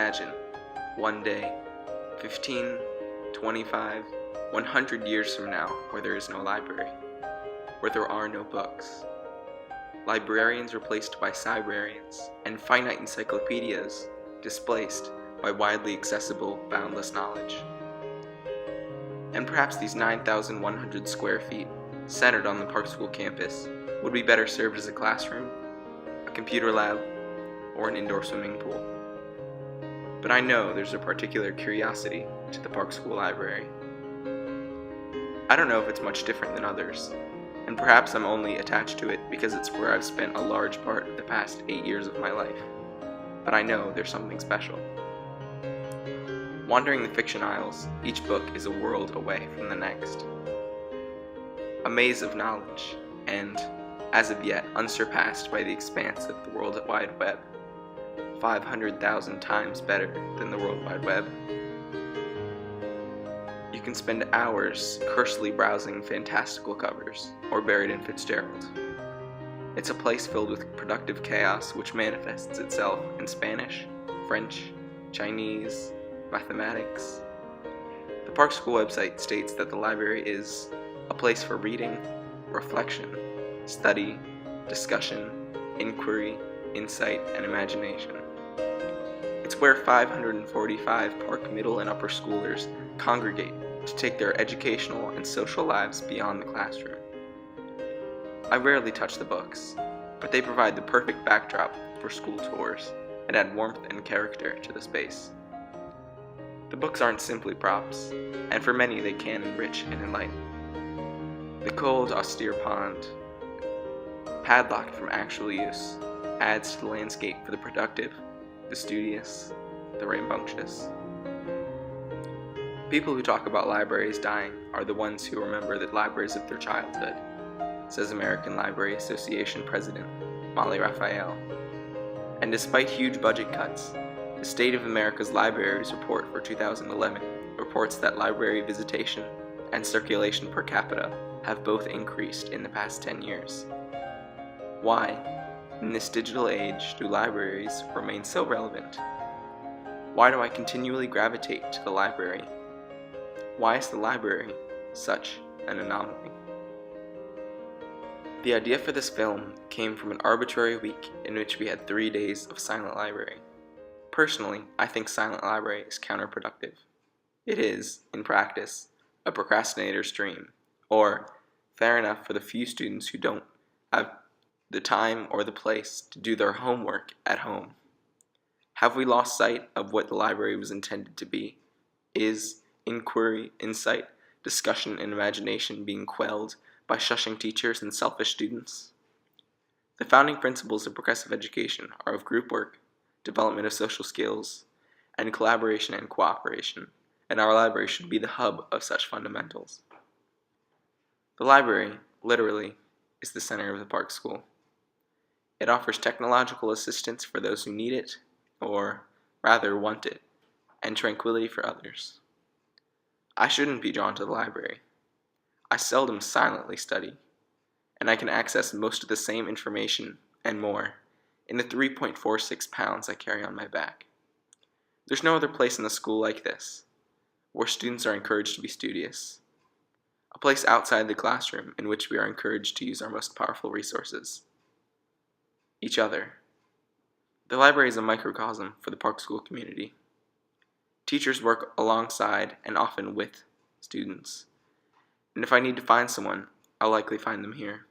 imagine one day, 15, 25, 100 years from now, where there is no library, where there are no books. Librarians replaced by cybrarians, and finite encyclopedias displaced by widely accessible, boundless knowledge. And perhaps these 9,100 square feet, centered on the Park School campus, would be better served as a classroom, a computer lab, or an indoor swimming pool. But I know there's a particular curiosity to the Park School Library. I don't know if it's much different than others, and perhaps I'm only attached to it because it's where I've spent a large part of the past 8 years of my life. But I know there's something special. Wandering the fiction aisles, each book is a world away from the next. A maze of knowledge, and, as of yet, unsurpassed by the expanse of the World Wide Web. 500,000 times better than the World Wide Web. You can spend hours cursely browsing fantastical covers, or buried in Fitzgerald. It's a place filled with productive chaos which manifests itself in Spanish, French, Chinese, mathematics. The Park School website states that the library is a place for reading, reflection, study, discussion, inquiry, insight, and imagination. It's where 545 Park middle and upper schoolers congregate to take their educational and social lives beyond the classroom. I rarely touch the books, but they provide the perfect backdrop for school tours and add warmth and character to the space. The books aren't simply props, and for many they can enrich and enlighten. The cold, austere pond, padlocked from actual use, adds to the landscape for the productive, the studious, the rambunctious. People who talk about libraries dying are the ones who remember the libraries of their childhood, says American Library Association President Molly Raphael. And despite huge budget cuts, the State of America's Libraries Report for 2011 reports that library visitation and circulation per capita have both increased in the past 10 years. Why, in this digital age, do libraries remain so relevant? Why do I continually gravitate to the library? Why is the library such an anomaly? The idea for this film came from an arbitrary week in which we had 3 days of silent library. Personally, I think silent library is counterproductive. It is, in practice, a procrastinator's dream, or fair enough for the few students who don't have the time or the place to do their homework at home. Have we lost sight of what the library was intended to be? Is inquiry, insight, discussion, and imagination being quelled by shushing teachers and selfish students? The founding principles of progressive education are of group work, development of social skills, and collaboration and cooperation, and our library should be the hub of such fundamentals. The library, literally, is the center of the Park School. It offers technological assistance for those who need it, or rather want it, and tranquility for others. I shouldn't be drawn to the library. I seldom silently study, and I can access most of the same information and more in the 3.46 pounds I carry on my back. There's no other place in the school like this, where students are encouraged to be studious. A place outside the classroom in which we are encouraged to use our most powerful resources, each other. The library is a microcosm for the Park School community. Teachers work alongside and often with students, and if I need to find someone, I'll likely find them here.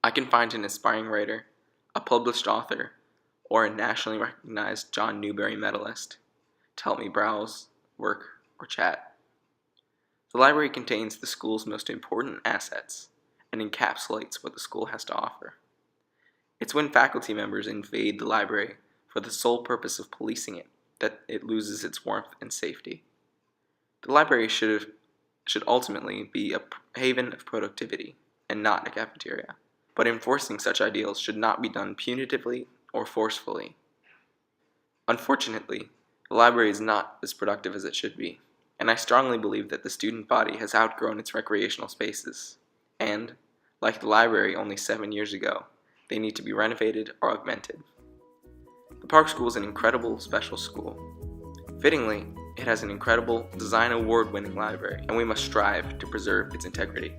I can find an aspiring writer, a published author, or a nationally recognized John Newbery medalist to help me browse, work, or chat. The library contains the school's most important assets and encapsulates what the school has to offer. It's when faculty members invade the library for the sole purpose of policing it that it loses its warmth and safety. The library should ultimately be a haven of productivity and not a cafeteria. But enforcing such ideals should not be done punitively or forcefully. Unfortunately, the library is not as productive as it should be, and I strongly believe that the student body has outgrown its recreational spaces, and, like the library only 7 years ago, they need to be renovated or augmented. The Park School is an incredible special school. Fittingly, it has an incredible design award-winning library, and we must strive to preserve its integrity.